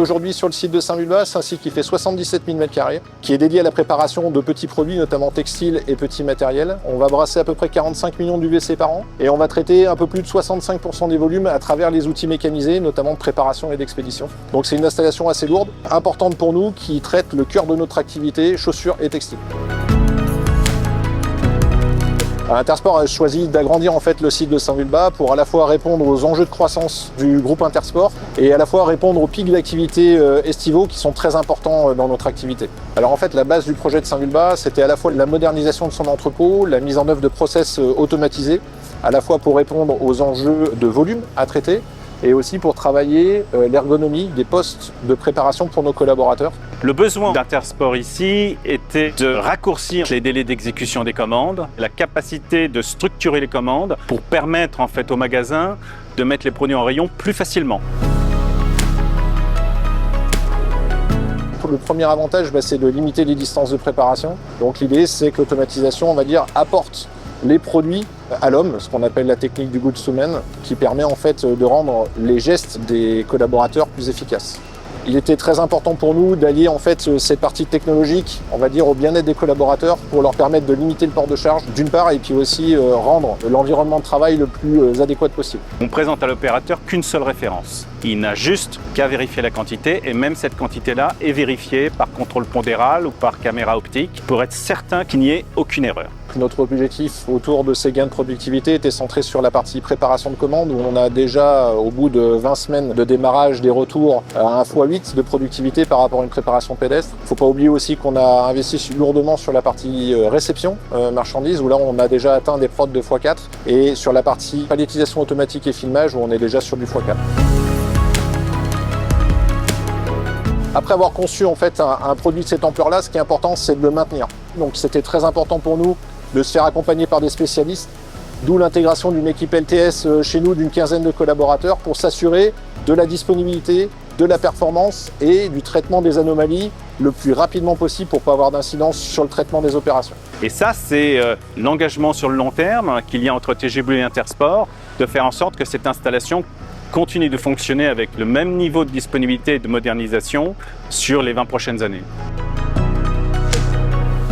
aujourd'hui sur le site de Saint-Vulbas, c'est un site qui fait 77 000 m², qui est dédié à la préparation de petits produits, notamment textiles et petits matériels. On va brasser à peu près 45 millions d'UVC par an et on va traiter un peu plus de 65% des volumes à travers les outils mécanisés, notamment de préparation et d'expédition. Donc c'est une installation assez lourde, importante pour nous, qui traite le cœur de notre activité, chaussures et textiles. Intersport a choisi d'agrandir en fait le site de Saint-Vulbas pour à la fois répondre aux enjeux de croissance du groupe Intersport et à la fois répondre aux pics d'activité estivaux qui sont très importants dans notre activité. Alors en fait, la base du projet de Saint-Vulbas, c'était à la fois la modernisation de son entrepôt, la mise en œuvre de process automatisés, à la fois pour répondre aux enjeux de volume à traiter et aussi pour travailler l'ergonomie des postes de préparation pour nos collaborateurs. Le besoin d'Intersport ici était de raccourcir les délais d'exécution des commandes, la capacité de structurer les commandes pour permettre en fait au magasin de mettre les produits en rayon plus facilement. Le premier avantage, c'est de limiter les distances de préparation. Donc l'idée, c'est que l'automatisation, on va dire, apporte les produits à l'homme, ce qu'on appelle la technique du goods to man, qui permet en fait de rendre les gestes des collaborateurs plus efficaces. Il était très important pour nous d'allier en fait cette partie technologique, on va dire, au bien-être des collaborateurs pour leur permettre de limiter le port de charge d'une part et puis aussi rendre l'environnement de travail le plus adéquat possible. On présente à l'opérateur qu'une seule référence. Il n'a juste qu'à vérifier la quantité et même cette quantité-là est vérifiée par contrôle pondéral ou par caméra optique pour être certain qu'il n'y ait aucune erreur. Notre objectif autour de ces gains de productivité était centré sur la partie préparation de commandes où on a déjà, au bout de 20 semaines de démarrage, des retours à 1 x 8 de productivité par rapport à une préparation pédestre. Il ne faut pas oublier aussi qu'on a investi lourdement sur la partie réception marchandises où là on a déjà atteint des prods de x4 et sur la partie palettisation automatique et filmage où on est déjà sur du x4. Après avoir conçu en fait un produit de cette ampleur-là, ce qui est important, c'est de le maintenir. Donc c'était très important pour nous de se faire accompagner par des spécialistes, d'où l'intégration d'une équipe LTS chez nous d'une quinzaine de collaborateurs pour s'assurer de la disponibilité, de la performance et du traitement des anomalies le plus rapidement possible pour ne pas avoir d'incidence sur le traitement des opérations. Et ça, c'est l'engagement sur le long terme qu'il y a entre TG Blue et Intersport, de faire en sorte que cette installation continue de fonctionner avec le même niveau de disponibilité et de modernisation sur les 20 prochaines années.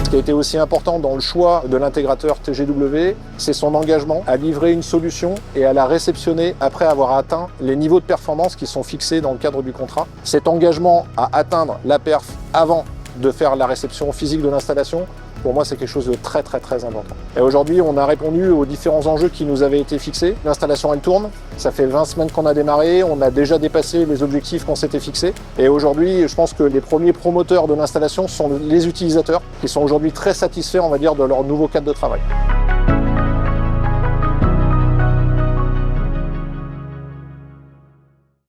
Ce qui a été aussi important dans le choix de l'intégrateur TGW, c'est son engagement à livrer une solution et à la réceptionner après avoir atteint les niveaux de performance qui sont fixés dans le cadre du contrat. Cet engagement à atteindre la perf avant de faire la réception physique de l'installation, pour moi, c'est quelque chose de très important. Et aujourd'hui, on a répondu aux différents enjeux qui nous avaient été fixés. L'installation, elle tourne. Ça fait 20 semaines qu'on a démarré. On a déjà dépassé les objectifs qu'on s'était fixés. Et aujourd'hui, je pense que les premiers promoteurs de l'installation sont les utilisateurs qui sont aujourd'hui très satisfaits, on va dire, de leur nouveau cadre de travail.